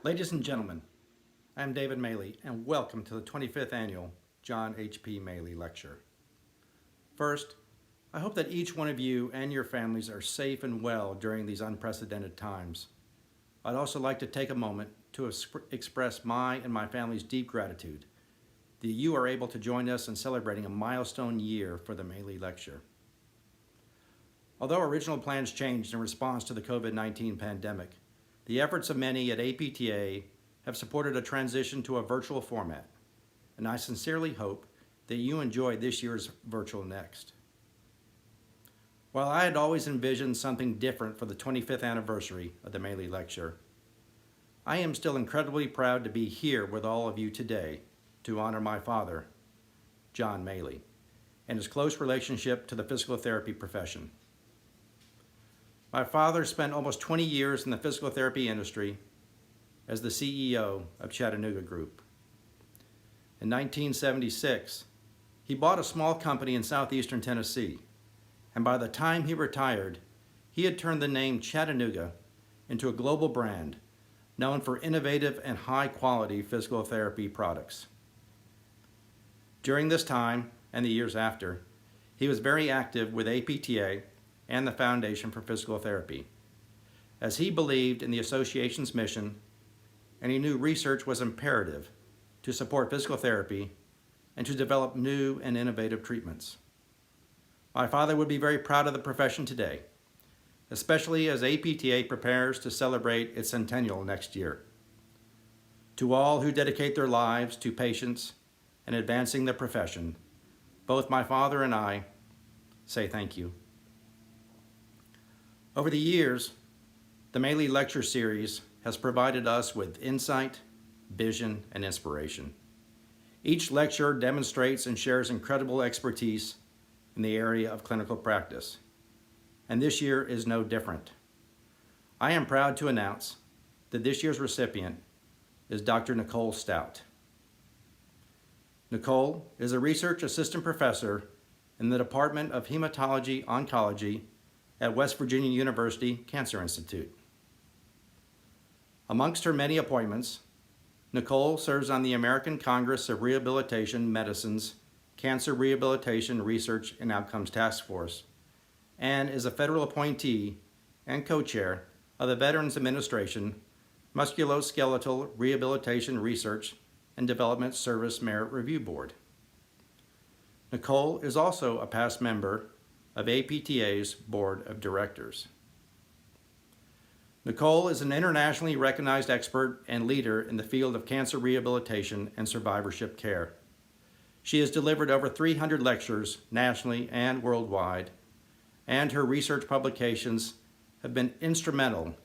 Ladies and gentlemen, I am David Maley, and welcome to the 25th Annual John H.P. Maley Lecture. First, I hope that each one of you and your families are safe and well during these unprecedented times. I'd also like to take a moment to express my and my family's deep gratitude that you are able to join us in celebrating a milestone year for the Maley Lecture. Although original plans changed in response to the COVID-19 pandemic, the efforts of many at APTA have supported a transition to a virtual format, and I sincerely hope that you enjoy this year's Virtual Next. While I had always envisioned something different for the 25th anniversary of the Maley Lecture, I am still incredibly proud to be here with all of you today to honor my father, John Maley, and his close relationship to the physical therapy profession. My father spent almost 20 years in the physical therapy industry as the CEO of Chattanooga Group. In 1976, he bought a small company in southeastern Tennessee, and by the time he retired, he had turned the name Chattanooga into a global brand known for innovative and high-quality physical therapy products. During this time and the years after, he was very active with APTA and the Foundation for Physical Therapy, as he believed in the association's mission, and he knew research was imperative to support physical therapy and to develop new and innovative treatments. My father would be very proud of the profession today, especially as APTA prepares to celebrate its centennial next year. To all who dedicate their lives to patients and advancing the profession, both my father and I say thank you. Over the years, the Maley Lecture Series has provided us with insight, vision, and inspiration. Each lecture demonstrates and shares incredible expertise in the area of clinical practice, and this year is no different. I am proud to announce that this year's recipient is Dr. Nicole Stout. Nicole is a research assistant professor in the Department of Hematology Oncology at West Virginia University Cancer Institute. Amongst her many appointments, Nicole serves on the American Congress of Rehabilitation Medicine's Cancer Rehabilitation Research and Outcomes Task Force, and is a federal appointee and co-chair of the Veterans Administration Musculoskeletal Rehabilitation Research and Development Service Merit Review Board. Nicole is also a past member of APTA's Board of Directors. Nicole is an internationally recognized expert and leader in the field of cancer rehabilitation and survivorship care. She has delivered over 300 lectures nationally and worldwide, and her research publications have been instrumental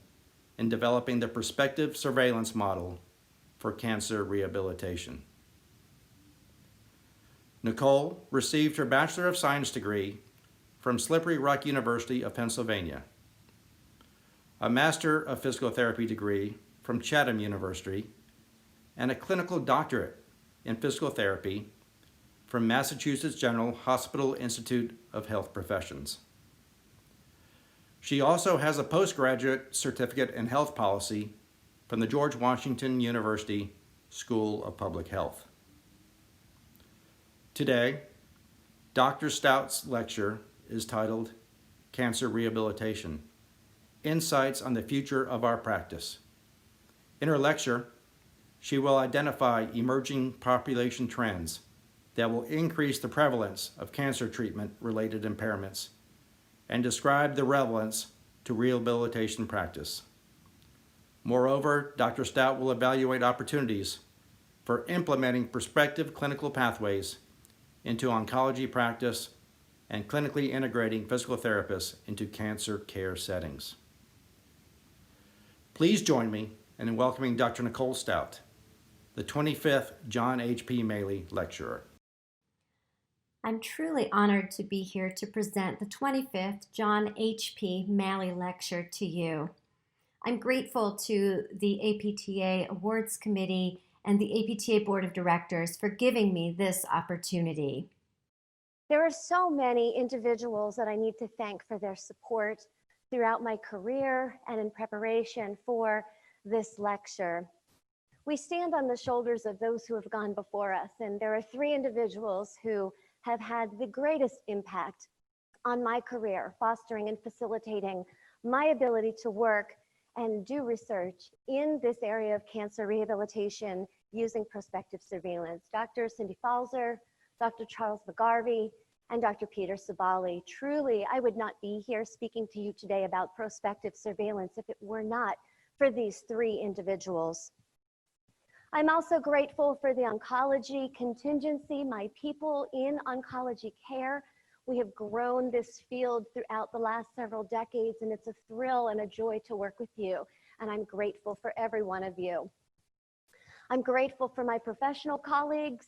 in developing the Prospective surveillance model for cancer rehabilitation. Nicole received her Bachelor of Science degree from Slippery Rock University of Pennsylvania, a Master of Physical Therapy degree from Chatham University, and a clinical doctorate in physical therapy from Massachusetts General Hospital Institute of Health Professions. She also has a postgraduate certificate in health policy from the George Washington University School of Public Health. Today, Dr. Stout's lecture is titled Cancer Rehabilitation: Insights on the Future of Our Practice. In her lecture, she will identify emerging population trends that will increase the prevalence of cancer treatment-related impairments and describe the relevance to rehabilitation practice. Moreover, Dr. Stout will evaluate opportunities for implementing prospective clinical pathways into oncology practice and clinically integrating physical therapists into cancer care settings. Please join me in welcoming Dr. Nicole Stout, the 25th John H.P. Maley Lecturer. I'm truly honored to be here to present the 25th John H.P. Maley Lecture to you. I'm grateful to the APTA Awards Committee and the APTA Board of Directors for giving me this opportunity. There are so many individuals that I need to thank for their support throughout my career and in preparation for this lecture. We stand on the shoulders of those who have gone before us, and there are three individuals who have had the greatest impact on my career, fostering and facilitating my ability to work and do research in this area of cancer rehabilitation using prospective surveillance. Dr. Cindy Falzer, Dr. Charles McGarvey, and Dr. Peter Sabali. Truly, I would not be here speaking to you today about prospective surveillance if it were not for these three individuals. I'm also grateful for the oncology contingency, my people in oncology care. We have grown this field throughout the last several decades, and it's a thrill and a joy to work with you. And I'm grateful for every one of you. I'm grateful for my professional colleagues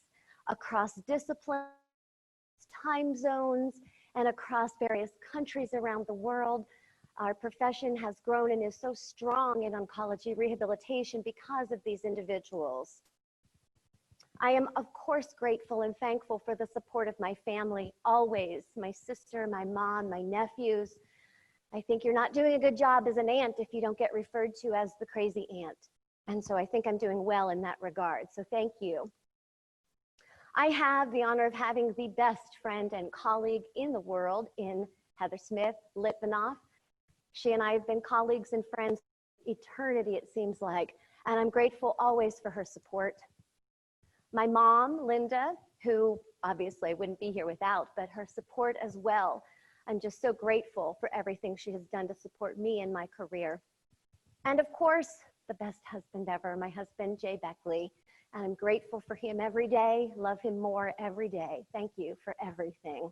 across disciplines, time zones, and across various countries around the world. Our profession has grown and is so strong in oncology rehabilitation because of these individuals. I am, of course, grateful and thankful for the support of my family, always. My sister, my mom, my nephews. I think you're not doing a good job as an aunt if you don't get referred to as the crazy aunt. And so I think I'm doing well in that regard, so thank you. I have the honor of having the best friend and colleague in the world in Heather Smith Litvinoff. She and I have been colleagues and friends eternity, it seems like, and I'm grateful always for her support. My mom, Linda, who obviously I wouldn't be here without, but her support as well. I'm just so grateful for everything she has done to support me in my career. And of course, the best husband ever, my husband, Jay Beckley. And I'm grateful for him every day, love him more every day. Thank you for everything.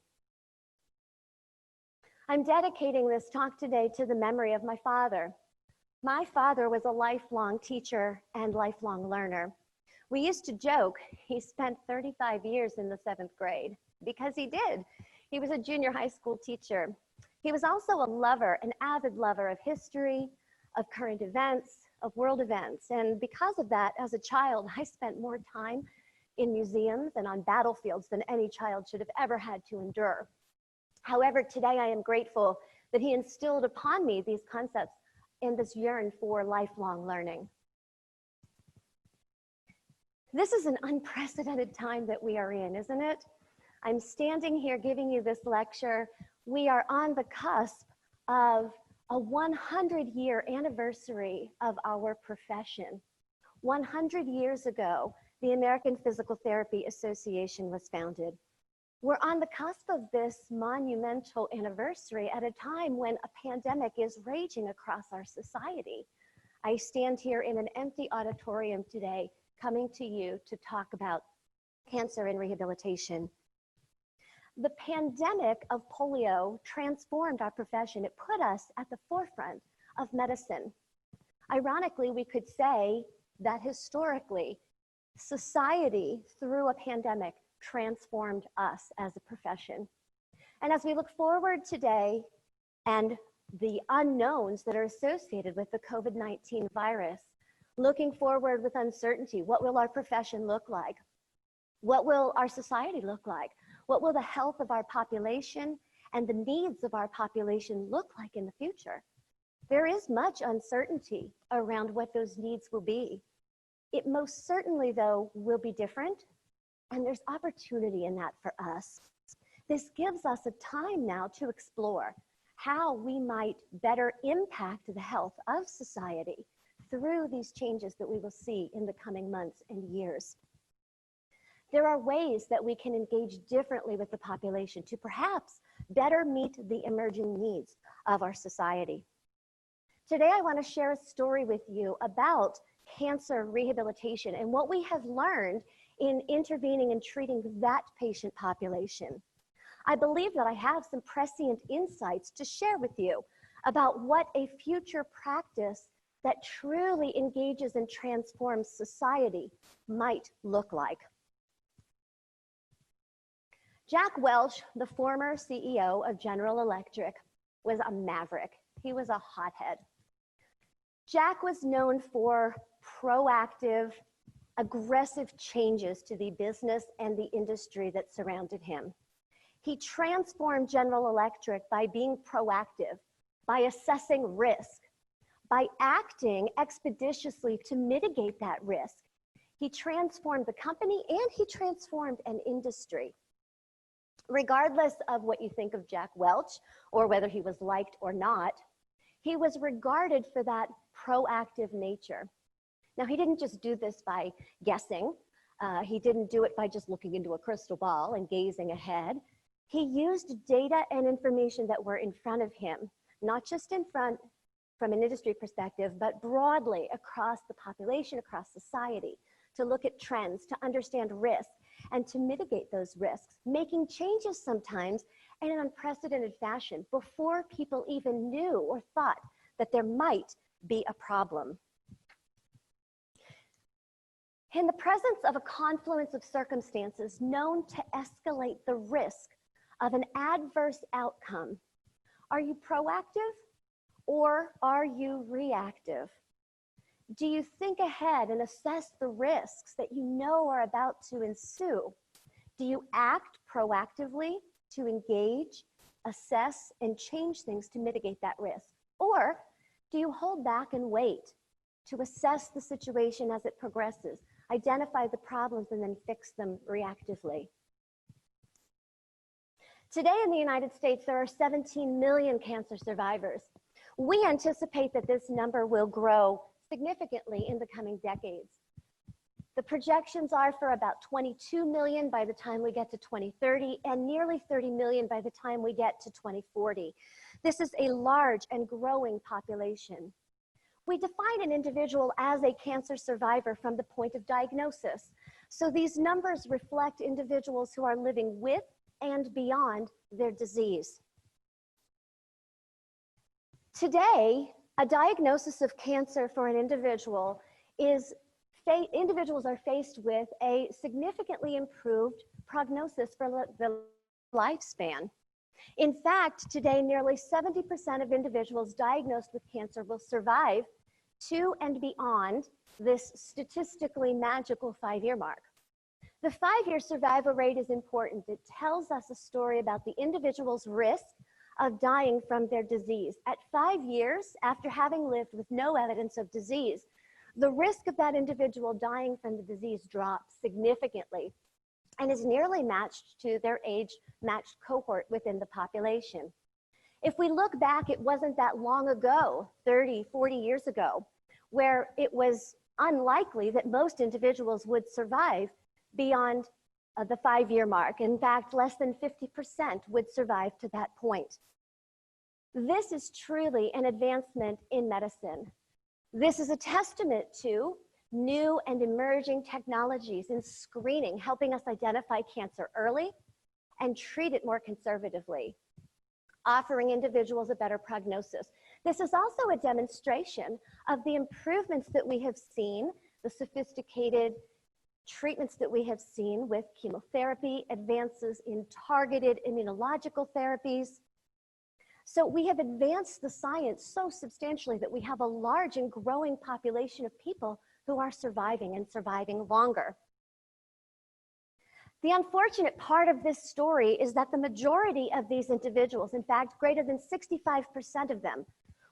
I'm dedicating this talk today to the memory of my father. My father was a lifelong teacher and lifelong learner. We used to joke he spent 35 years in the 7th grade because he did. He was a junior high school teacher. He was also a lover, an avid lover of history, of current events, of world events. And because of that, as a child, I spent more time in museums and on battlefields than any child should have ever had to endure. However, today I am grateful that he instilled upon me these concepts and this yearn for lifelong learning. This is an unprecedented time that we are in, isn't it? I'm standing here giving you this lecture. We are on the cusp of a 100-year anniversary of our profession. 100 years ago, the American Physical Therapy Association was founded. We're on the cusp of this monumental anniversary at a time when a pandemic is raging across our society. I stand here in an empty auditorium today, coming to you to talk about cancer and rehabilitation. The pandemic of polio transformed our profession. It put us at the forefront of medicine. Ironically, we could say that historically, society through a pandemic transformed us as a profession. And as we look forward today and the unknowns that are associated with the COVID-19 virus, looking forward with uncertainty, what will our profession look like? What will our society look like? What will the health of our population and the needs of our population look like in the future? There is much uncertainty around what those needs will be. It most certainly, though, will be different, and there's opportunity in that for us. This gives us a time now to explore how we might better impact the health of society through these changes that we will see in the coming months and years. There are ways that we can engage differently with the population to perhaps better meet the emerging needs of our society. Today, I want to share a story with you about cancer rehabilitation and what we have learned in intervening and treating that patient population. I believe that I have some prescient insights to share with you about what a future practice that truly engages and transforms society might look like. Jack Welch, the former CEO of General Electric, was a maverick. He was a hothead. Jack was known for proactive, aggressive changes to the business and the industry that surrounded him. He transformed General Electric by being proactive, by assessing risk, by acting expeditiously to mitigate that risk He transformed the company and he transformed an industry. Regardless of what you think of Jack Welch or whether he was liked or not, he was regarded for that proactive nature. Now, he didn't just do this by guessing. He didn't do it by just looking into a crystal ball and gazing ahead. He used data and information that were in front of him, not just in front from an industry perspective, but broadly across the population, across society, to look at trends, to understand risk, and to mitigate those risks, making changes sometimes in an unprecedented fashion before people even knew or thought that there might be a problem. In the presence of a confluence of circumstances known to escalate the risk of an adverse outcome, are you proactive or are you reactive? Do you think ahead and assess the risks that you know are about to ensue? Do you act proactively to engage, assess, and change things to mitigate that risk? Or do you hold back and wait to assess the situation as it progresses, identify the problems, and then fix them reactively? Today in the United States, there are 17 million cancer survivors. We anticipate that this number will grow significantly in the coming decades. The projections are for about 22 million by the time we get to 2030 and nearly 30 million by the time we get to 2040. This is a large and growing population. We define an individual as a cancer survivor from the point of diagnosis. So these numbers reflect individuals who are living with and beyond their disease. Today, a diagnosis of cancer for an individual is, individuals are faced with a significantly improved prognosis for the lifespan. In fact, today, nearly 70% of individuals diagnosed with cancer will survive to and beyond this statistically magical 5-year mark. The 5-year survival rate is important. It tells us a story about the individual's risk of dying from their disease. At 5 years, after having lived with no evidence of disease, the risk of that individual dying from the disease drops significantly and is nearly matched to their age-matched cohort within the population. If we look back, it wasn't that long ago, 30, 40 years ago, where it was unlikely that most individuals would survive beyond the 5-year mark. In fact, less than 50% would survive to that point. This is truly an advancement in medicine. This is a testament to new and emerging technologies in screening, helping us identify cancer early and treat it more conservatively, offering individuals a better prognosis. This is also a demonstration of the improvements that we have seen, the sophisticated treatments that we have seen with chemotherapy, advances in targeted immunological therapies. So we have advanced the science so substantially that we have a large and growing population of people who are surviving and surviving longer. The unfortunate part of this story is that the majority of these individuals, in fact, greater than 65% of them,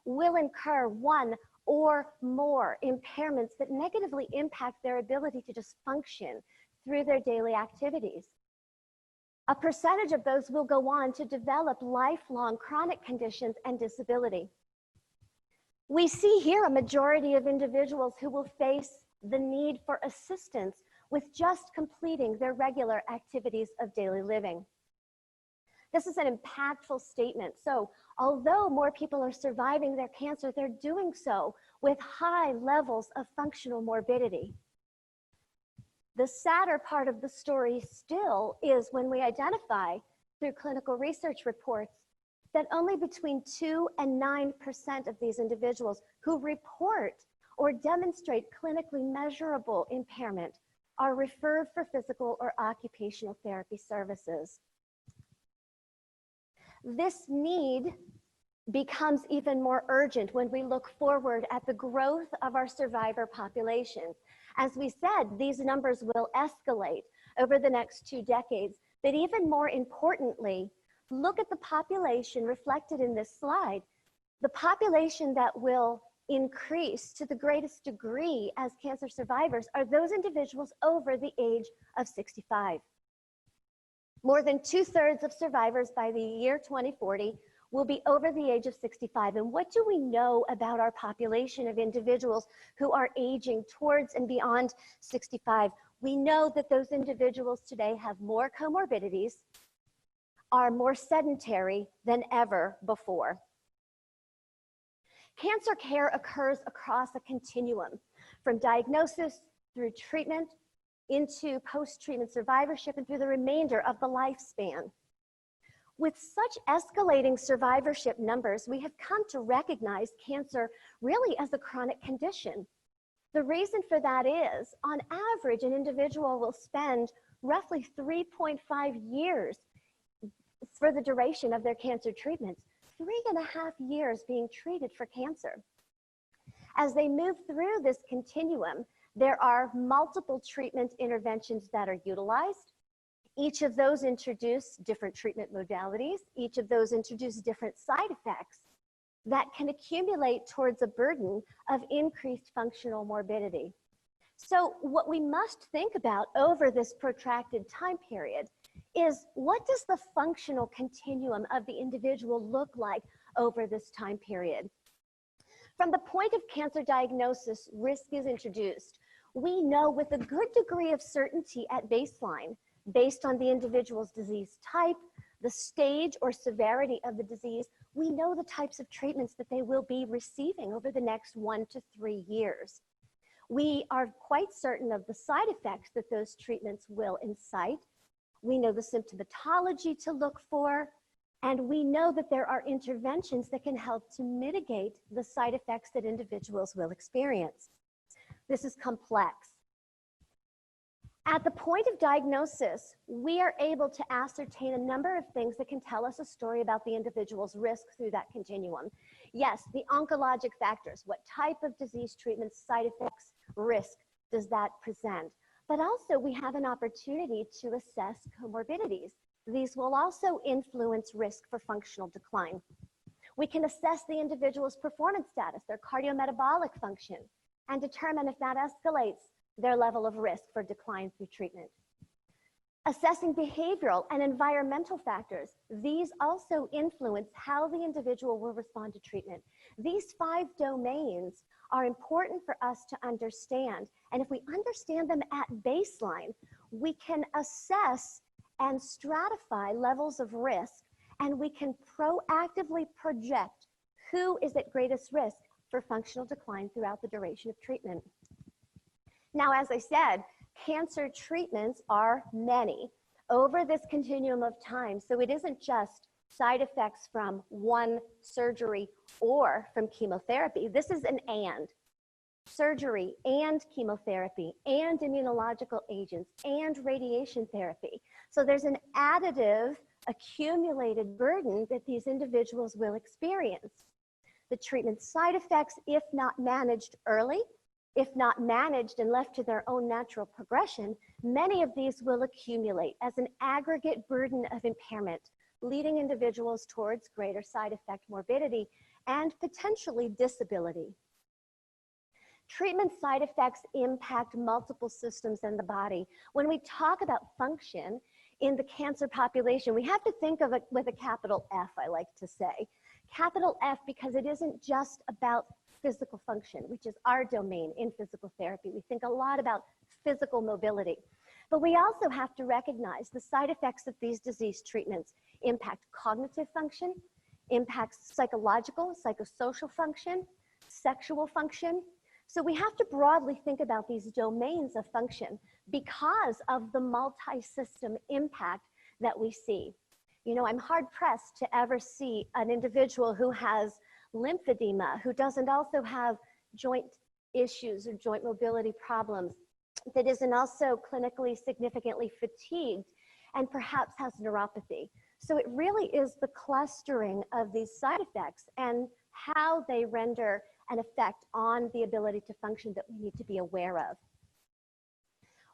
will incur one or more impairments that negatively impact their ability to just function through their daily activities. A percentage of those will go on to develop lifelong chronic conditions and disability. We see here a majority of individuals who will face the need for assistance with just completing their regular activities of daily living. This is an impactful statement. So although more people are surviving their cancer, they're doing so with high levels of functional morbidity. The sadder part of the story still is when we identify through clinical research reports that only between 2 and 9% of these individuals who report or demonstrate clinically measurable impairment are referred for physical or occupational therapy services. This need becomes even more urgent when we look forward at the growth of our survivor population. As we said, these numbers will escalate over the next 2 decades, but even more importantly, look at the population reflected in this slide, the population that will increase to the greatest degree as cancer survivors are those individuals over the age of 65. More than 2/3 of survivors by the year 2040 will be over the age of 65. And what do we know about our population of individuals who are aging towards and beyond 65? We know that those individuals today have more comorbidities, are more sedentary than ever before. Cancer care occurs across a continuum, from diagnosis through treatment into post-treatment survivorship and through the remainder of the lifespan. With such escalating survivorship numbers, we have come to recognize cancer really as a chronic condition. The reason for that is, on average, an individual will spend roughly 3.5 years for the duration of their cancer treatments, 3.5 years being treated for cancer. As they move through this continuum, there are multiple treatment interventions that are utilized. Each of those introduce different treatment modalities. Each of those introduce different side effects that can accumulate towards a burden of increased functional morbidity. So what we must think about over this protracted time period is, what does the functional continuum of the individual look like over this time period? From the point of cancer diagnosis, risk is introduced. We know with a good degree of certainty at baseline, based on the individual's disease type, the stage or severity of the disease, we know the types of treatments that they will be receiving over the next 1 to 3 years. We are quite certain of the side effects that those treatments will incite. We know the symptomatology to look for, and we know that there are interventions that can help to mitigate the side effects that individuals will experience. This is complex. At the point of diagnosis, we are able to ascertain a number of things that can tell us a story about the individual's risk through that continuum. Yes, the oncologic factors, what type of disease treatment, side effects, risk does that present? But also we have an opportunity to assess comorbidities. These will also influence risk for functional decline. We can assess the individual's performance status, their cardiometabolic function, and determine if that escalates their level of risk for decline through treatment. Assessing behavioral and environmental factors, these also influence how the individual will respond to treatment. These 5 domains are important for us to understand, and if we understand them at baseline, we can assess and stratify levels of risk, and we can proactively project who is at greatest risk for functional decline throughout the duration of treatment. Now, as I said, cancer treatments are many over this continuum of time. So it isn't just side effects from one surgery or from chemotherapy. This is an and. Surgery and chemotherapy and immunological agents and radiation therapy. So there's an additive accumulated burden that these individuals will experience. The treatment side effects, if not managed early, if not managed and left to their own natural progression, many of these will accumulate as an aggregate burden of impairment, leading individuals towards greater side effect morbidity and potentially disability. Treatment side effects impact multiple systems in the body. When we talk about function in the cancer population, we have to think of it with a capital F, I like to say. Capital F, because it isn't just about physical function, which is our domain in physical therapy. We think a lot about physical mobility, but we also have to recognize the side effects of these disease treatments impact cognitive function, impacts psychological, psychosocial function, sexual function. So we have to broadly think about these domains of function because of the multi-system impact that we see. You know, I'm hard pressed to ever see an individual who has lymphedema, who doesn't also have joint issues or joint mobility problems, that isn't also clinically significantly fatigued and perhaps has neuropathy. So it really is the clustering of these side effects and how they render an effect on the ability to function that we need to be aware of.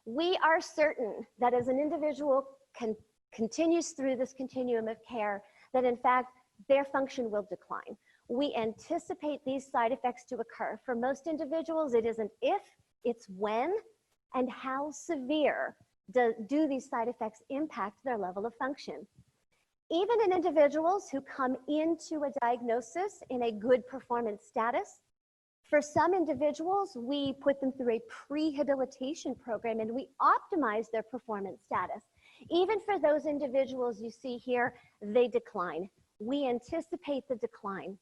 We are certain that as an individual continues through this continuum of care, that in fact their function will decline. We anticipate these side effects to occur. For most individuals, it isn't if, it's when, and how severe do these side effects impact their level of function. Even in individuals who come into a diagnosis in a good performance status, for some individuals, we put them through a prehabilitation program and we optimize their performance status. Even for those individuals you see here, they decline. We anticipate the decline.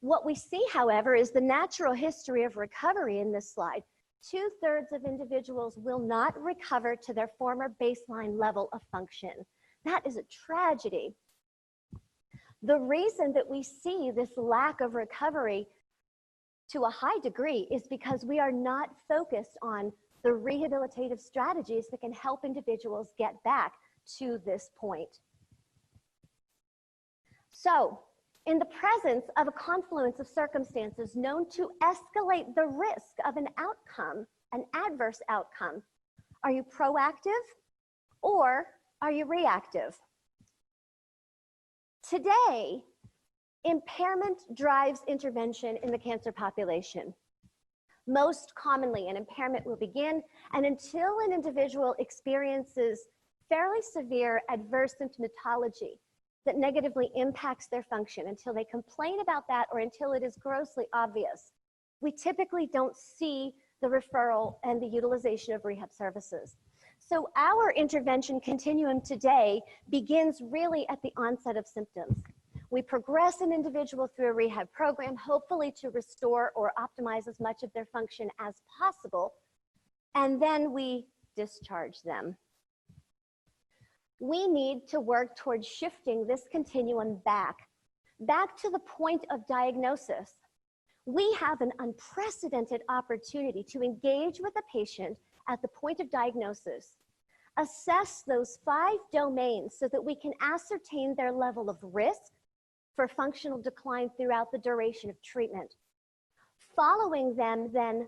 What we see, however, is the natural history of recovery in this slide. 2/3 of individuals will not recover to their former baseline level of function. That is a tragedy. The reason that we see this lack of recovery to a high degree is because we are not focused on the rehabilitative strategies that can help individuals get back to this point. So, in the presence of a confluence of circumstances known to escalate the risk of an outcome, an adverse outcome, are you proactive or are you reactive? Today, impairment drives intervention in the cancer population. Most commonly, an impairment will begin, and until an individual experiences fairly severe adverse symptomatology that negatively impacts their function, until they complain about that or until it is grossly obvious, we typically don't see the referral and the utilization of rehab services. So our intervention continuum today begins really at the onset of symptoms. We progress an individual through a rehab program, hopefully to restore or optimize as much of their function as possible, and then we discharge them. We need to work towards shifting this continuum back to the point of diagnosis. We have an unprecedented opportunity to engage with a patient at the point of diagnosis, assess those 5 domains so that we can ascertain their level of risk for functional decline throughout the duration of treatment. Following them then,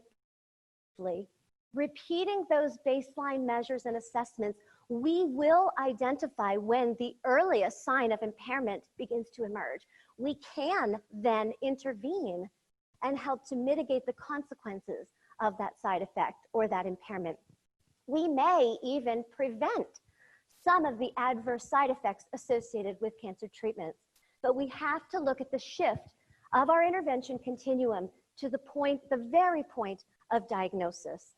repeating those baseline measures and assessments, we will identify when the earliest sign of impairment begins to emerge. We can then intervene and help to mitigate the consequences of that side effect or that impairment. We may even prevent some of the adverse side effects associated with cancer treatments. But we have to look at the shift of our intervention continuum to the very point of diagnosis.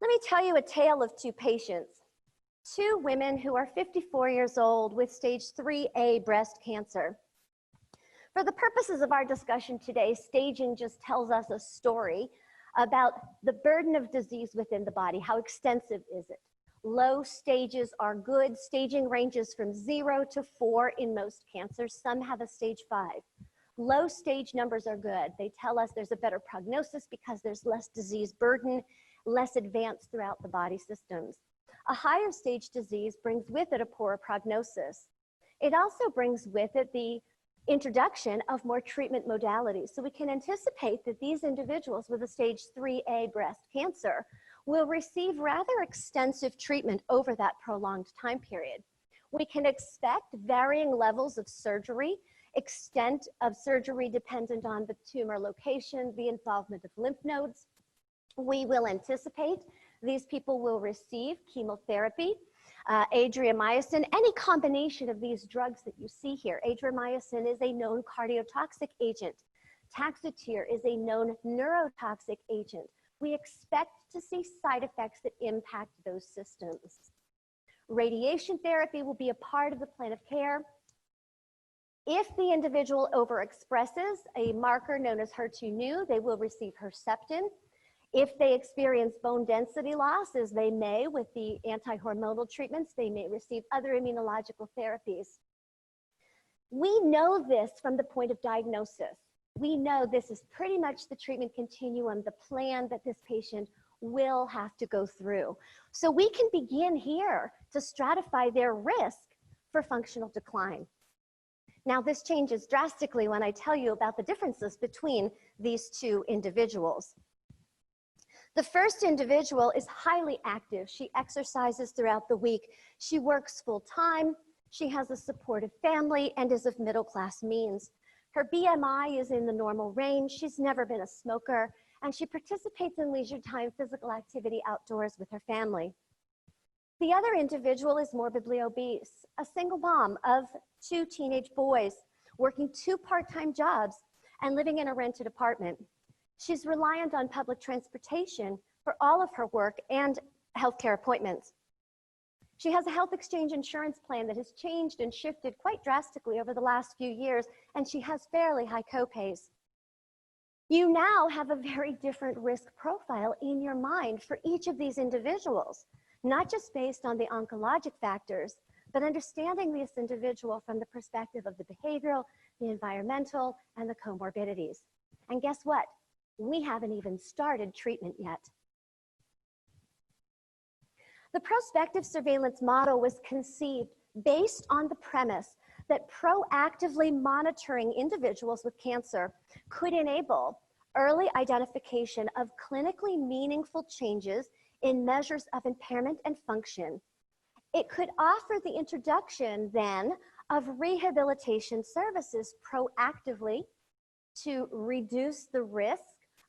Let me tell you a tale of 2 patients. 2 women who are 54 years old with stage 3A breast cancer. For the purposes of our discussion today, staging just tells us a story about the burden of disease within the body. How extensive is it? Low stages are good. Staging ranges from 0 to 4 in most cancers. Some have a stage 5. Low stage numbers are good. They tell us there's a better prognosis because there's less disease burden, less advanced throughout the body systems. A higher stage disease brings with it a poorer prognosis. It also brings with it the introduction of more treatment modalities. So we can anticipate that these individuals with a stage 3A breast cancer will receive rather extensive treatment over that prolonged time period. We can expect varying levels of surgery, extent of surgery dependent on the tumor location, the involvement of lymph nodes. We will anticipate these people will receive chemotherapy, adriamycin, any combination of these drugs that you see here. Adriamycin is a known cardiotoxic agent. Taxotere is a known neurotoxic agent. We expect to see side effects that impact those systems. Radiation therapy will be a part of the plan of care. If the individual overexpresses a marker known as HER2/neu, they will receive Herceptin. If they experience bone density loss, as they may with the anti-hormonal treatments, they may receive other immunological therapies. We know this from the point of diagnosis. We know this is pretty much the treatment continuum, the plan that this patient will have to go through. So we can begin here to stratify their risk for functional decline. Now, this changes drastically when I tell you about the differences between these 2 individuals. The first individual is highly active. She exercises throughout the week. She works full time. She has a supportive family and is of middle-class means. Her BMI is in the normal range. She's never been a smoker, and she participates in leisure time physical activity outdoors with her family. The other individual is morbidly obese, a single mom of 2 teenage boys, working 2 part-time jobs and living in a rented apartment. She's reliant on public transportation for all of her work and healthcare appointments. She has a health exchange insurance plan that has changed and shifted quite drastically over the last few years, and she has fairly high copays. You now have a very different risk profile in your mind for each of these individuals, not just based on the oncologic factors, but understanding this individual from the perspective of the behavioral, the environmental, and the comorbidities. And guess what? We haven't even started treatment yet. The prospective surveillance model was conceived based on the premise that proactively monitoring individuals with cancer could enable early identification of clinically meaningful changes in measures of impairment and function. It could offer the introduction then of rehabilitation services proactively to reduce the risk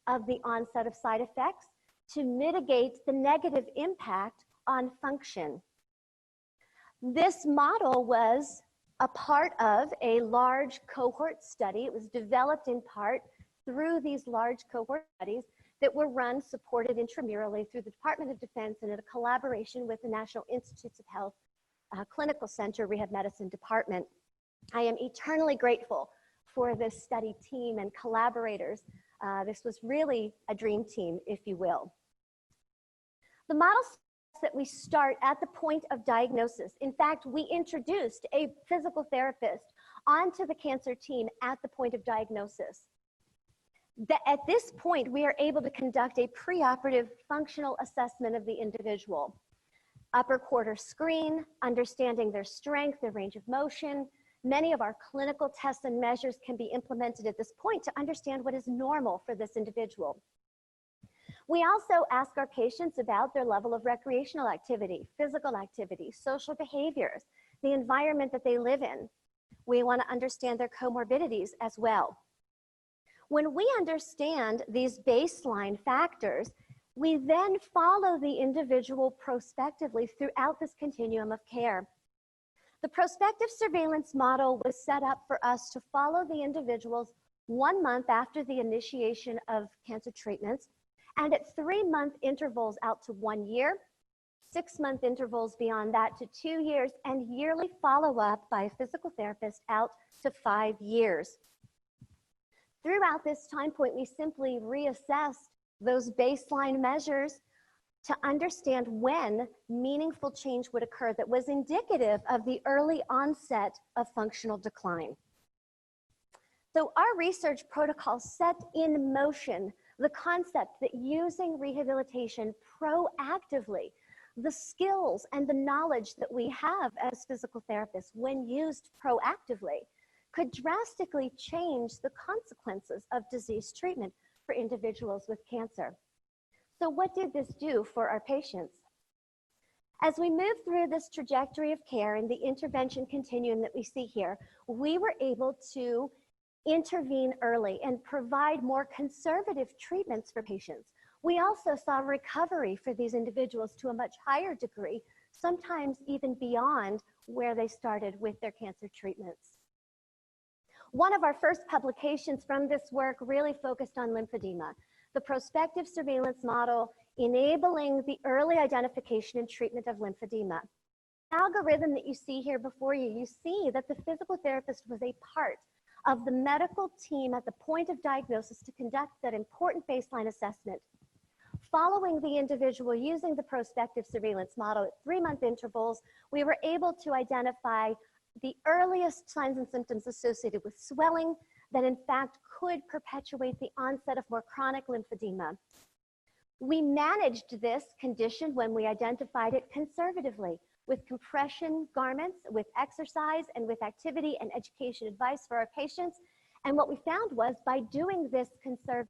of the onset of side effects, to mitigate the negative impact on function. This model was a part of a large cohort study. It was developed in part through these large cohort studies that were run, supported intramurally through the Department of Defense and in a collaboration with the National Institutes of Health Clinical Center Rehab Medicine Department. I am eternally grateful for this study team and collaborators. This was really a dream team, if you will. The model that we start at the point of diagnosis. In fact, we introduced a physical therapist onto the cancer team at the point of diagnosis. At this point, we are able to conduct a preoperative functional assessment of the individual. Upper quarter screen, understanding their strength, their range of motion. Many of our clinical tests and measures can be implemented at this point to understand what is normal for this individual. We also ask our patients about their level of recreational activity, physical activity, social behaviors, the environment that they live in. We want to understand their comorbidities as well. When we understand these baseline factors, we then follow the individual prospectively throughout this continuum of care. The prospective surveillance model was set up for us to follow the individuals 1 month after the initiation of cancer treatments, and at 3-month intervals out to 1 year, 6-month intervals beyond that to 2 years, and yearly follow-up by a physical therapist out to 5 years. Throughout this time point, we simply reassessed those baseline measures to understand when meaningful change would occur that was indicative of the early onset of functional decline. So our research protocol set in motion the concept that using rehabilitation proactively, the skills and the knowledge that we have as physical therapists when used proactively, could drastically change the consequences of disease treatment for individuals with cancer. So what did this do for our patients? As we move through this trajectory of care and the intervention continuum that we see here, we were able to intervene early and provide more conservative treatments for patients. We also saw recovery for these individuals to a much higher degree, sometimes even beyond where they started with their cancer treatments. One of our first publications from this work really focused on lymphedema, the prospective surveillance model enabling the early identification and treatment of lymphedema. The algorithm that you see here before you, you see that the physical therapist was a part of the medical team at the point of diagnosis to conduct that important baseline assessment. Following the individual using the prospective surveillance model at 3-month intervals, we were able to identify the earliest signs and symptoms associated with swelling that in fact could perpetuate the onset of more chronic lymphedema. We managed this condition when we identified it conservatively with compression garments, with exercise, and with activity and education advice for our patients. And what we found was by doing this conservative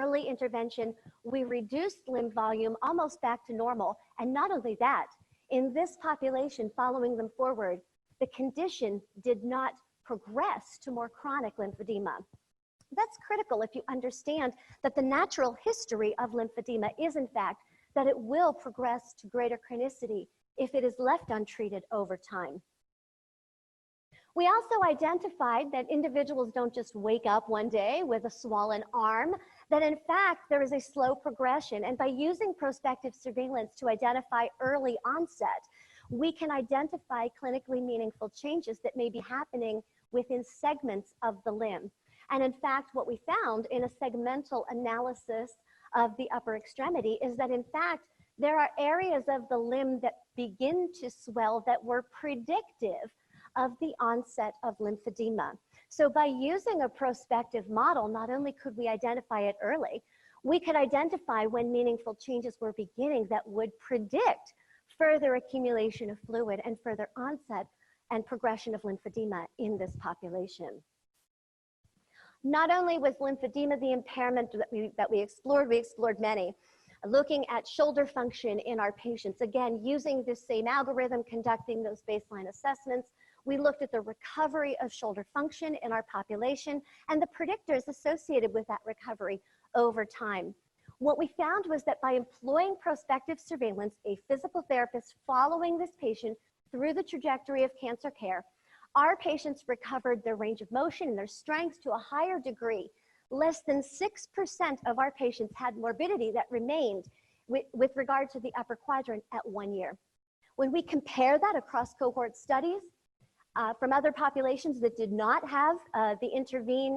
early intervention, we reduced limb volume almost back to normal. And not only that, in this population following them forward, the condition did not progress to more chronic lymphedema. That's critical if you understand that the natural history of lymphedema is, in fact, that it will progress to greater chronicity if it is left untreated over time. We also identified that individuals don't just wake up one day with a swollen arm, that in fact there is a slow progression. And by using prospective surveillance to identify early onset, we can identify clinically meaningful changes that may be happening within segments of the limb. And in fact, what we found in a segmental analysis of the upper extremity is that in fact, there are areas of the limb that begin to swell that were predictive of the onset of lymphedema. So by using a prospective model, not only could we identify it early, we could identify when meaningful changes were beginning that would predict further accumulation of fluid and further onset and progression of lymphedema in this population. Not only was lymphedema the impairment that we explored many, looking at shoulder function in our patients. Again, using this same algorithm, conducting those baseline assessments, we looked at the recovery of shoulder function in our population and the predictors associated with that recovery over time. What we found was that by employing prospective surveillance, a physical therapist following this patient through the trajectory of cancer care, our patients recovered their range of motion and their strength to a higher degree. Less than 6% of our patients had morbidity that remained with regard to the upper quadrant at 1 year. When we compare that across cohort studies from other populations that did not have the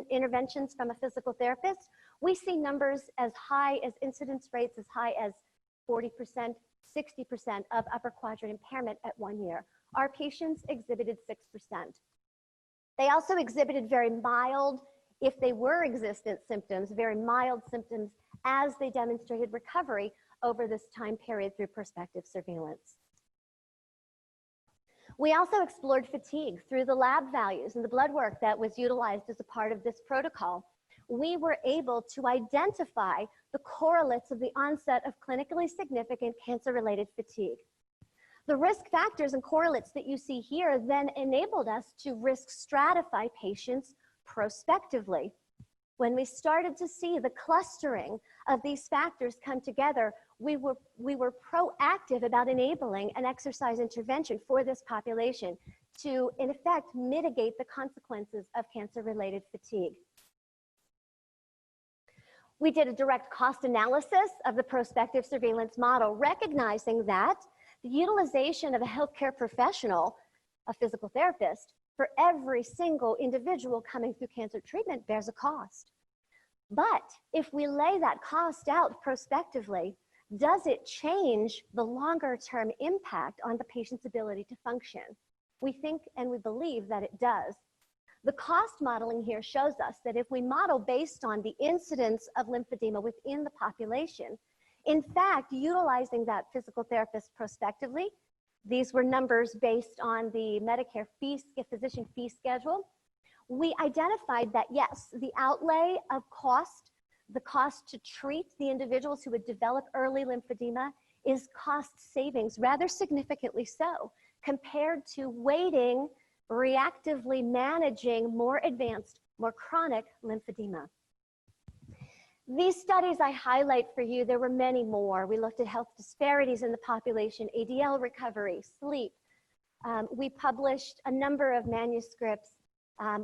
interventions from a physical therapist, we see numbers as high as incidence rates as high as 40%, 60% of upper quadrant impairment at 1 year. Our patients exhibited 6%. They also exhibited very mild, if they were existent symptoms, very mild symptoms as they demonstrated recovery over this time period through prospective surveillance. We also explored fatigue through the lab values and the blood work that was utilized as a part of this protocol. We were able to identify the correlates of the onset of clinically significant cancer-related fatigue. The risk factors and correlates that you see here then enabled us to risk stratify patients prospectively. When we started to see the clustering of these factors come together, we were proactive about enabling an exercise intervention for this population to, in effect, mitigate the consequences of cancer-related fatigue. We did a direct cost analysis of the prospective surveillance model, recognizing that the utilization of a healthcare professional, a physical therapist, for every single individual coming through cancer treatment bears a cost. But if we lay that cost out prospectively, does it change the longer term impact on the patient's ability to function? We think and we believe that it does. The cost modeling here shows us that if we model based on the incidence of lymphedema within the population, in fact, utilizing that physical therapist prospectively, these were numbers based on the Medicare physician fee schedule. We identified that yes, the outlay of cost, the cost to treat the individuals who would develop early lymphedema is cost savings, rather significantly so, compared to waiting, reactively managing more advanced, more chronic lymphedema. These studies I highlight for you, there were many more. We looked at health disparities in the population, ADL recovery, sleep. We published a number of manuscripts.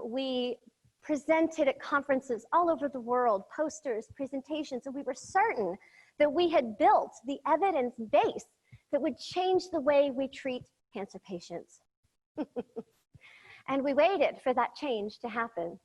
We presented at conferences all over the world, posters, presentations, and we were certain that we had built the evidence base that would change the way we treat cancer patients. And we waited for that change to happen.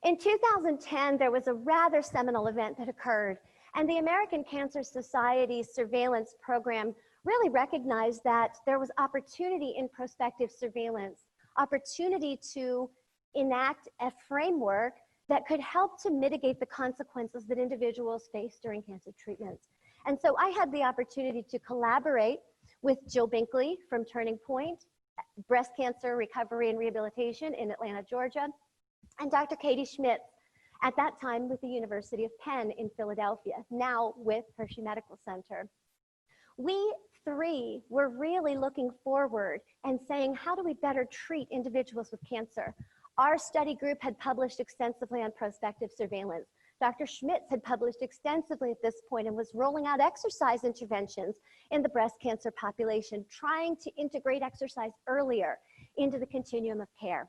In 2010, there was a rather seminal event that occurred, and the American Cancer Society's surveillance program really recognized that there was opportunity in prospective surveillance, opportunity to enact a framework that could help to mitigate the consequences that individuals face during cancer treatments. And so I had the opportunity to collaborate with Jill Binkley from Turning Point, Breast Cancer Recovery and Rehabilitation in Atlanta, Georgia, and Dr. Katie Schmidt, at that time with the University of Penn in Philadelphia, now with Hershey Medical Center. We three were really looking forward and saying, how do we better treat individuals with cancer? Our study group had published extensively on prospective surveillance. Dr. Schmitz had published extensively at this point and was rolling out exercise interventions in the breast cancer population, trying to integrate exercise earlier into the continuum of care.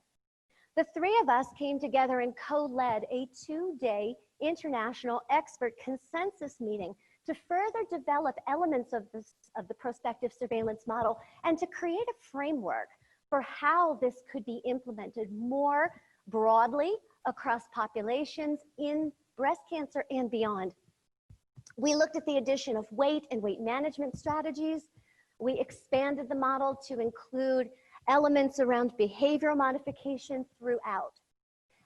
The three of us came together and co-led a 2-day international expert consensus meeting to further develop elements of the prospective surveillance model and to create a framework for how this could be implemented more broadly across populations in breast cancer and beyond. We looked at the addition of weight and weight management strategies. We expanded the model to include elements around behavioral modification throughout.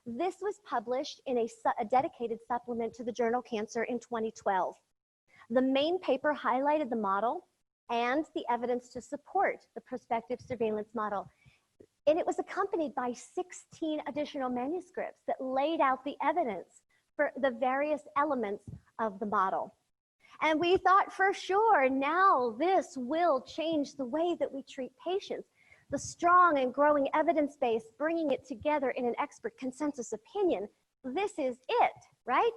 This was published in a dedicated supplement to the journal Cancer in 2012. The main paper highlighted the model and the evidence to support the prospective surveillance model. And it was accompanied by 16 additional manuscripts that laid out the evidence for the various elements of the model. And we thought for sure, now this will change the way that we treat patients. The strong and growing evidence base, bringing it together in an expert consensus opinion, this is it, right?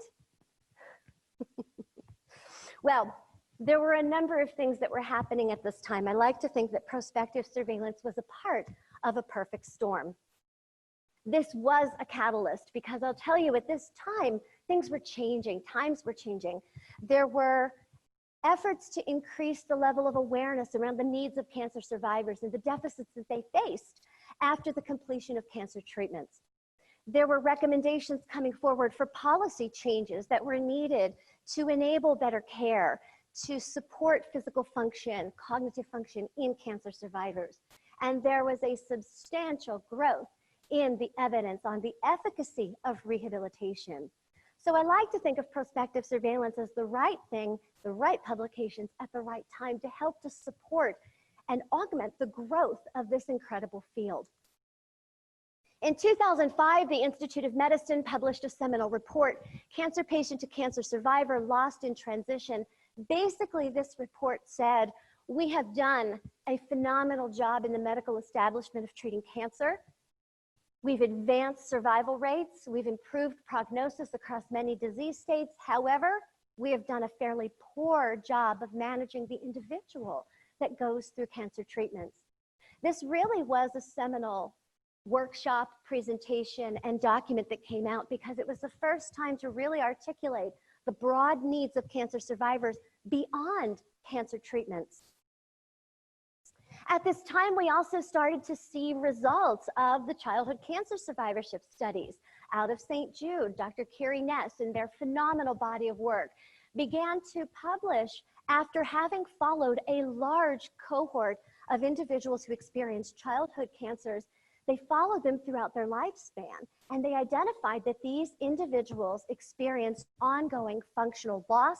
Well, there were a number of things that were happening at this time. I like to think that prospective surveillance was a part of a perfect storm. This was a catalyst because I'll tell you at this time, things were changing, times were changing. There were efforts to increase the level of awareness around the needs of cancer survivors and the deficits that they faced after the completion of cancer treatments. There were recommendations coming forward for policy changes that were needed to enable better care, to support physical function, cognitive function in cancer survivors. And there was a substantial growth in the evidence on the efficacy of rehabilitation. So I like to think of prospective surveillance as the right thing, the right publications at the right time to help to support and augment the growth of this incredible field. In 2005, the Institute of Medicine published a seminal report, Cancer Patient to Cancer Survivor Lost in Transition. Basically, this report said, we have done a phenomenal job in the medical establishment of treating cancer. We've advanced survival rates. We've improved prognosis across many disease states. However, we have done a fairly poor job of managing the individual that goes through cancer treatments. This really was a seminal workshop, presentation, and document that came out because it was the first time to really articulate the broad needs of cancer survivors beyond cancer treatments. At this time, we also started to see results of the childhood cancer survivorship studies out of St. Jude. Dr. Carrie Ness, in their phenomenal body of work, began to publish after having followed a large cohort of individuals who experienced childhood cancers. They followed them throughout their lifespan, and they identified that these individuals experienced ongoing functional loss,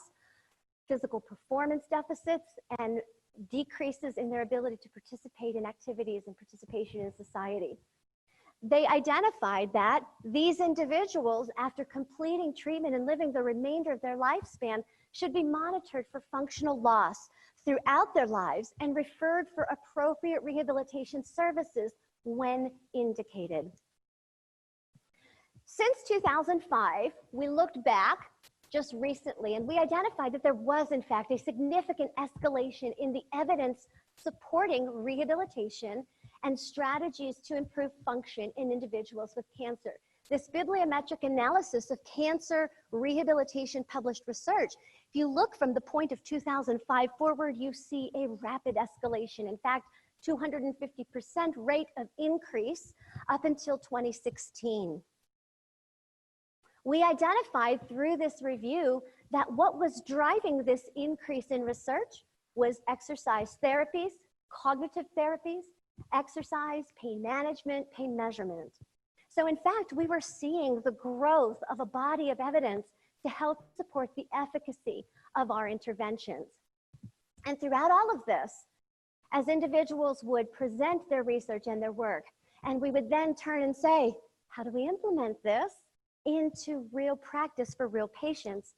physical performance deficits, and decreases in their ability to participate in activities and participation in society. They identified that these individuals, after completing treatment and living the remainder of their lifespan, should be monitored for functional loss throughout their lives and referred for appropriate rehabilitation services when indicated. Since 2005, we looked back just recently and we identified that there was in fact a significant escalation in the evidence supporting rehabilitation and strategies to improve function in individuals with cancer. This bibliometric analysis of cancer rehabilitation published research, if you look from the point of 2005 forward, you see a rapid escalation. In fact, 250% rate of increase up until 2016. We identified through this review that what was driving this increase in research was exercise therapies, cognitive therapies, exercise, pain management, pain measurement. So in fact, we were seeing the growth of a body of evidence to help support the efficacy of our interventions. And throughout all of this, as individuals would present their research and their work, and we would then turn and say, how do we implement this into real practice for real patients?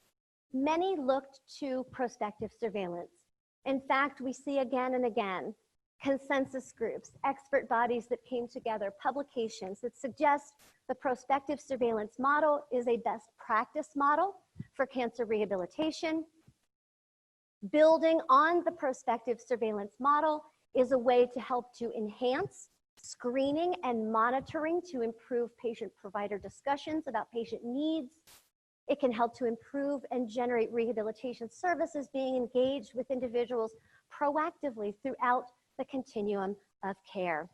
Many looked to prospective surveillance. In fact, we see again and again consensus groups, expert bodies that came together, publications that suggest the prospective surveillance model is a best practice model for cancer rehabilitation. Building on the prospective surveillance model is a way to help to enhance screening and monitoring to improve patient-provider discussions about patient needs. It can help to improve and generate rehabilitation services being engaged with individuals proactively throughout the continuum of care.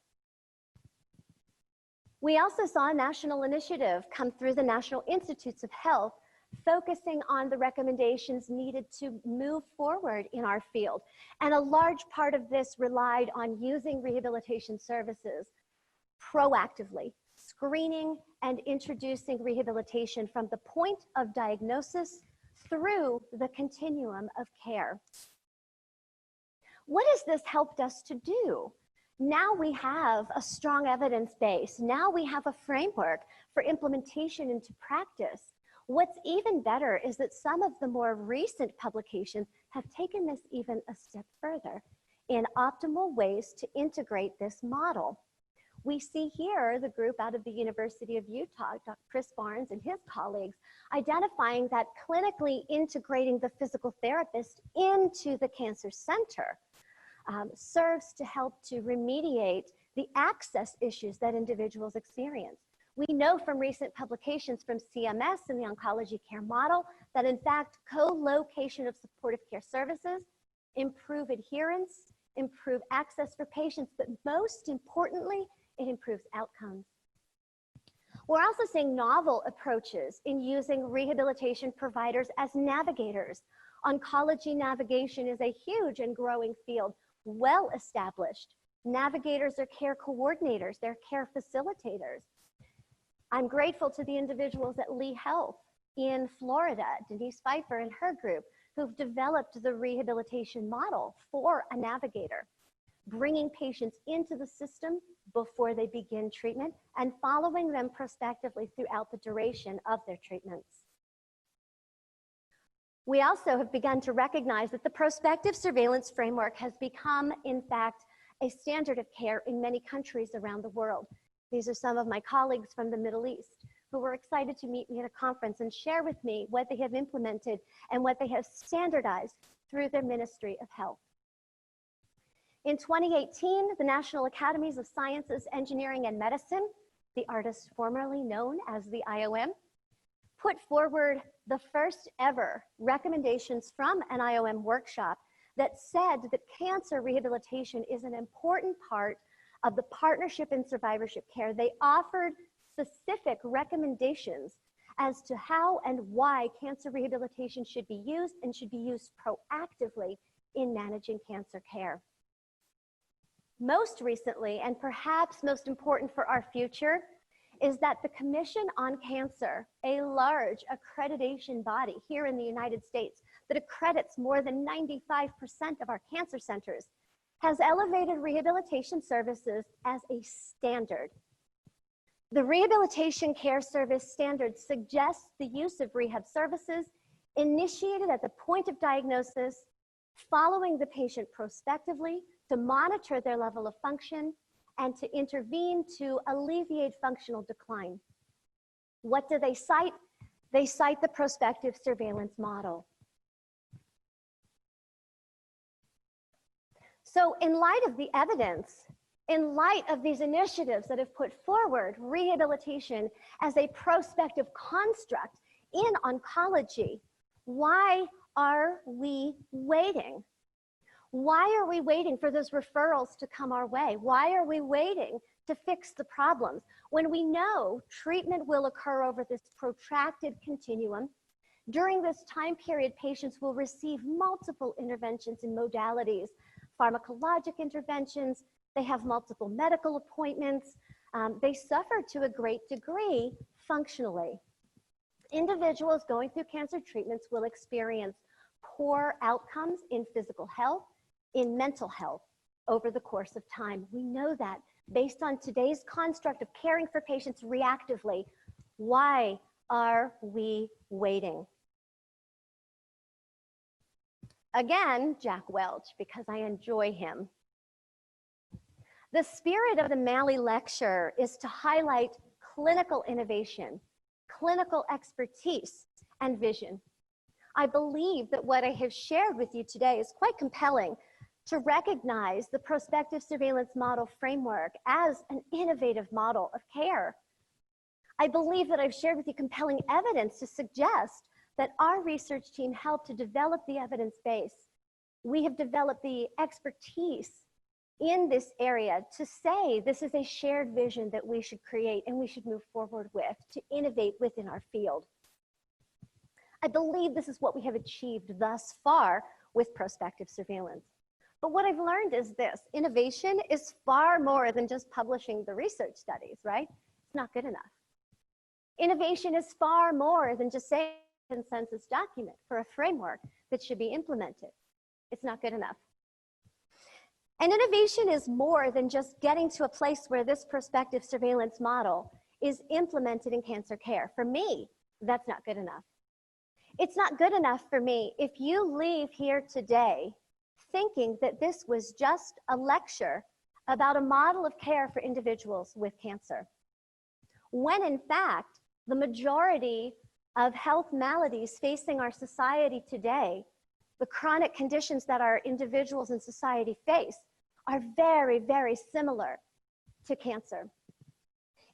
We also saw a national initiative come through the National Institutes of Health focusing on the recommendations needed to move forward in our field. And a large part of this relied on using rehabilitation services proactively, screening and introducing rehabilitation from the point of diagnosis through the continuum of care. What has this helped us to do? Now we have a strong evidence base. Now we have a framework for implementation into practice. What's even better is that some of the more recent publications have taken this even a step further in optimal ways to integrate this model. We see here the group out of the University of Utah, Dr. Chris Barnes and his colleagues, identifying that clinically integrating the physical therapist into the cancer center serves to help to remediate the access issues that individuals experience. We know from recent publications from CMS and the oncology care model that in fact co-location of supportive care services improve adherence, improve access for patients, but most importantly, it improves outcomes. We're also seeing novel approaches in using rehabilitation providers as navigators. Oncology navigation is a huge and growing field, well established. Navigators are care coordinators, they're care facilitators. I'm grateful to the individuals at Lee Health in Florida, Denise Pfeiffer and her group, who've developed the rehabilitation model for a navigator, bringing patients into the system before they begin treatment and following them prospectively throughout the duration of their treatments. We also have begun to recognize that the prospective surveillance framework has become, in fact, a standard of care in many countries around the world. These are some of my colleagues from the Middle East who were excited to meet me at a conference and share with me what they have implemented and what they have standardized through their Ministry of Health. In 2018, the National Academies of Sciences, Engineering, and Medicine, the artist formerly known as the IOM, put forward the first ever recommendations from an IOM workshop that said that cancer rehabilitation is an important part of the partnership in survivorship care. They offered specific recommendations as to how and why cancer rehabilitation should be used and should be used proactively in managing cancer care. Most recently, and perhaps most important for our future, is that the Commission on Cancer, a large accreditation body here in the United States that accredits more than 95% of our cancer centers, has elevated rehabilitation services as a standard. The Rehabilitation Care Service Standard suggests the use of rehab services initiated at the point of diagnosis, following the patient prospectively to monitor their level of function and to intervene to alleviate functional decline. What do they cite? They cite the prospective surveillance model. So in light of the evidence, in light of these initiatives that have put forward rehabilitation as a prospective construct in oncology, why are we waiting? Why are we waiting for those referrals to come our way? Why are we waiting to fix the problems when we know treatment will occur over this protracted continuum? During this time period, patients will receive multiple interventions and modalities, pharmacologic interventions, they have multiple medical appointments, they suffer to a great degree functionally. Individuals going through cancer treatments will experience poor outcomes in physical health, in mental health over the course of time. We know that based on today's construct of caring for patients reactively. Why are we waiting? Again, Jack Welch, because I enjoy him. The spirit of the Maley Lecture is to highlight clinical innovation, clinical expertise, and vision. I believe that what I have shared with you today is quite compelling to recognize the prospective surveillance model framework as an innovative model of care. I believe that I've shared with you compelling evidence to suggest that our research team helped to develop the evidence base. We have developed the expertise in this area to say this is a shared vision that we should create and we should move forward with to innovate within our field. I believe this is what we have achieved thus far with prospective surveillance. But what I've learned is this: innovation is far more than just publishing the research studies, right? It's not good enough. Innovation is far more than just saying a consensus document for a framework that should be implemented. It's not good enough. And innovation is more than just getting to a place where this prospective surveillance model is implemented in cancer care. For me, that's not good enough. It's not good enough for me if you leave here today thinking that this was just a lecture about a model of care for individuals with cancer, when in fact, the majority of health maladies facing our society today, the chronic conditions that our individuals in society face, are very, very similar to cancer.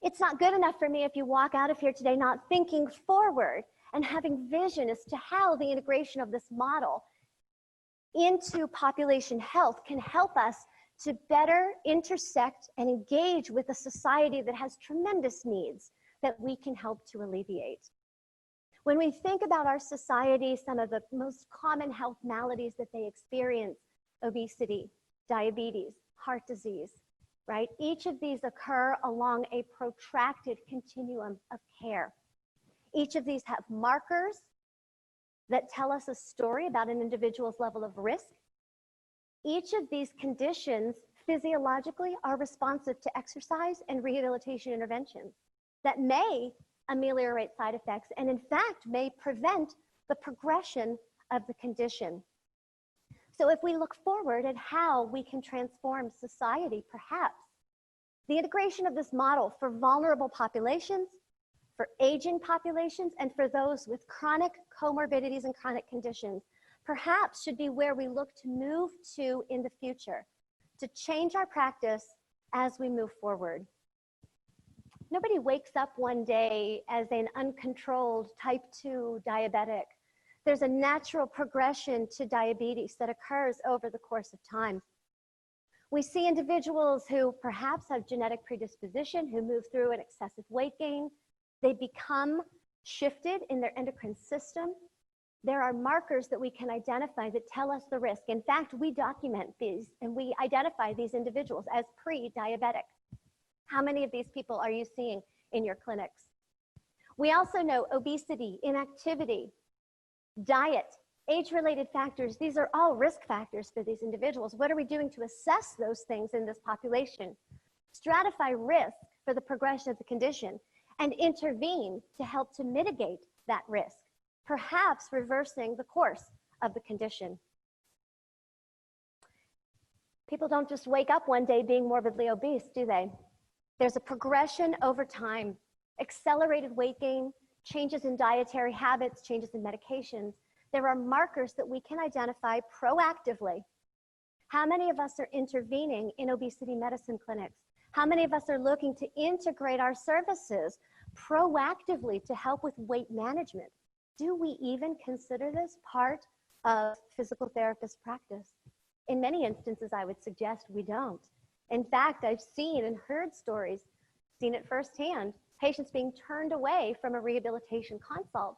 It's not good enough for me if you walk out of here today not thinking forward and having vision as to how the integration of this model into population health can help us to better intersect and engage with a society that has tremendous needs that we can help to alleviate. When we think about our society, some of the most common health maladies that they experience: obesity, diabetes, heart disease, right? Each of these occur along a protracted continuum of care. Each of these have markers that tell us a story about an individual's level of risk. Each of these conditions physiologically are responsive to exercise and rehabilitation interventions that may ameliorate side effects and in fact may prevent the progression of the condition. So if we look forward at how we can transform society, perhaps the integration of this model for vulnerable populations, for aging populations, and for those with chronic comorbidities and chronic conditions, perhaps should be where we look to move to in the future, to change our practice as we move forward. Nobody wakes up one day as an uncontrolled type 2 diabetic. There's a natural progression to diabetes that occurs over the course of time. We see individuals who perhaps have genetic predisposition, who move through an excessive weight gain. They become shifted in their endocrine system. There are markers that we can identify that tell us the risk. In fact, we document these and we identify these individuals as pre-diabetic. How many of these people are you seeing in your clinics? We also know obesity, inactivity, diet, age-related factors. These are all risk factors for these individuals. What are we doing to assess those things in this population? Stratify risk for the progression of the condition and intervene to help to mitigate that risk, perhaps reversing the course of the condition. People don't just wake up one day being morbidly obese, do they? There's a progression over time: accelerated weight gain, changes in dietary habits, changes in medications. There are markers that we can identify proactively. How many of us are intervening in obesity medicine clinics? How many of us are looking to integrate our services proactively to help with weight management? Do we even consider this part of physical therapist practice? In many instances, I would suggest we don't. In fact, I've seen and heard stories, seen it firsthand, patients being turned away from a rehabilitation consult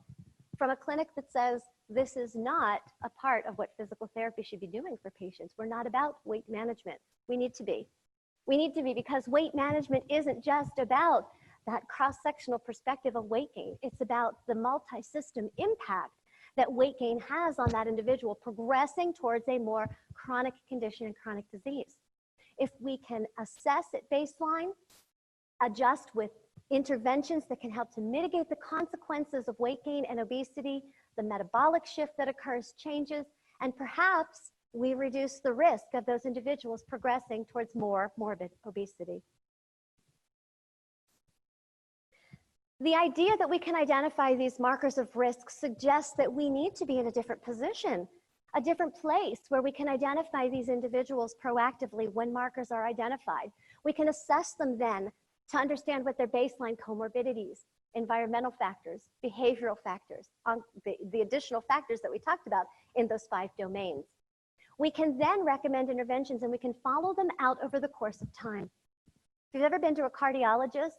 from a clinic that says this is not a part of what physical therapy should be doing for patients. We're not about weight management. We need to be. We need to be, because weight management isn't just about that cross-sectional perspective of weight gain. It's about the multi-system impact that weight gain has on that individual progressing towards a more chronic condition and chronic disease. If we can assess at baseline, adjust with interventions that can help to mitigate the consequences of weight gain and obesity, the metabolic shift that occurs changes, And perhaps we reduce the risk of those individuals progressing towards more morbid obesity. The idea that we can identify these markers of risk suggests that we need to be in a different position, a different place where we can identify these individuals proactively when markers are identified. We can assess them then to understand what their baseline comorbidities, environmental factors, behavioral factors, the additional factors that we talked about in those 5 domains. We can then recommend interventions and we can follow them out over the course of time. If you've ever been to a cardiologist,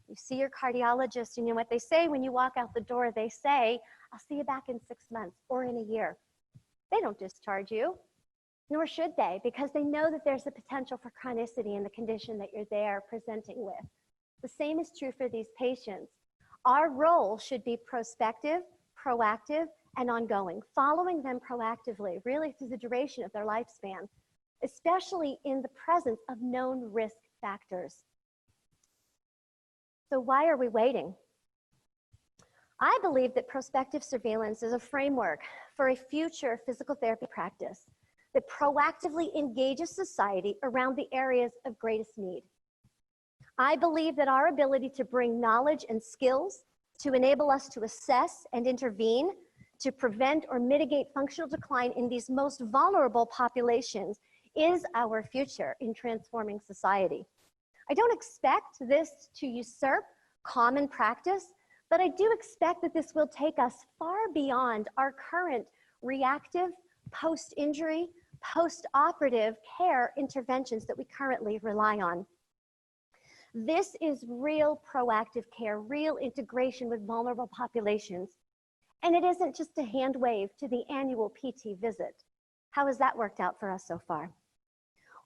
you see your cardiologist, and you know what they say when you walk out the door? They say, I'll see you back in 6 months or in a year. They don't discharge you, nor should they, because they know that there's a potential for chronicity in the condition that you're there presenting with. The same is true for these patients. Our role should be prospective, proactive, and ongoing, following them proactively, really through the duration of their lifespan, especially in the presence of known risk factors. So why are we waiting? I believe that prospective surveillance is a framework for a future physical therapy practice that proactively engages society around the areas of greatest need. I believe that our ability to bring knowledge and skills to enable us to assess and intervene to prevent or mitigate functional decline in these most vulnerable populations is our future in transforming society. I don't expect this to usurp common practice, but I do expect that this will take us far beyond our current reactive, post-injury, post-operative care interventions that we currently rely on. This is real proactive care, real integration with vulnerable populations. And it isn't just a hand wave to the annual PT visit. How has that worked out for us so far?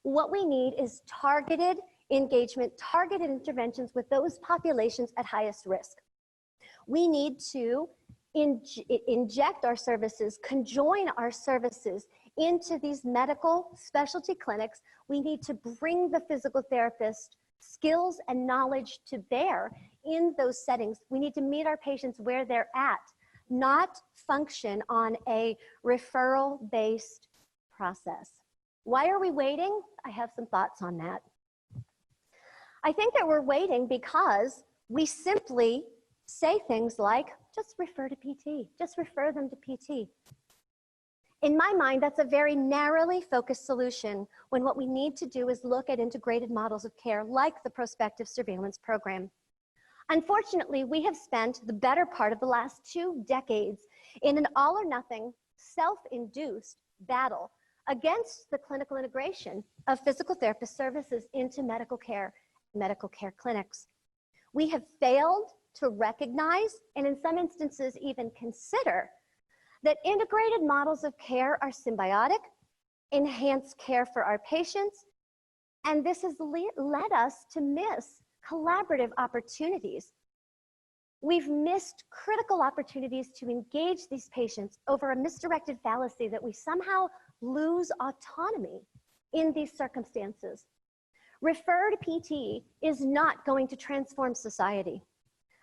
What we need is targeted engagement, targeted interventions with those populations at highest risk. We need to inject our services, conjoin our services into these medical specialty clinics. We need to bring the physical therapist skills and knowledge to bear in those settings. We need to meet our patients where they're at, not function on a referral-based process. Why are we waiting? I have some thoughts on that. I think that we're waiting because we simply say things like, just refer to PT, just refer them to PT. In my mind, that's a very narrowly focused solution when what we need to do is look at integrated models of care like the prospective surveillance program. Unfortunately, we have spent the better part of the last 2 decades in an all or nothing, self-induced battle against the clinical integration of physical therapist services into medical care clinics. We have failed to recognize, and in some instances even consider, that integrated models of care are symbiotic, enhance care for our patients, and this has led us to miss collaborative opportunities. We've missed critical opportunities to engage these patients over a misdirected fallacy that we somehow lose autonomy in these circumstances. Refer to PT is not going to transform society.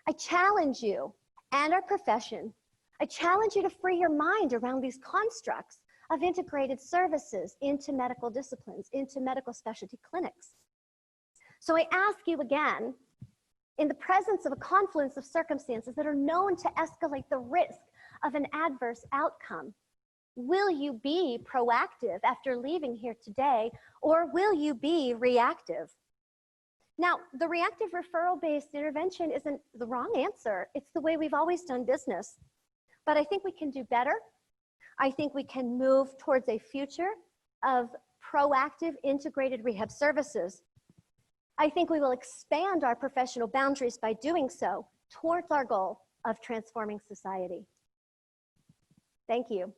I challenge you and our profession, I challenge you to free your mind around these constructs of integrated services into medical disciplines, into medical specialty clinics. So I ask you again, in the presence of a confluence of circumstances that are known to escalate the risk of an adverse outcome, will you be proactive after leaving here today, or will you be reactive? Now, the reactive referral-based intervention isn't the wrong answer. It's the way we've always done business. But I think we can do better. I think we can move towards a future of proactive integrated rehab services. I think we will expand our professional boundaries by doing so towards our goal of transforming society. Thank you.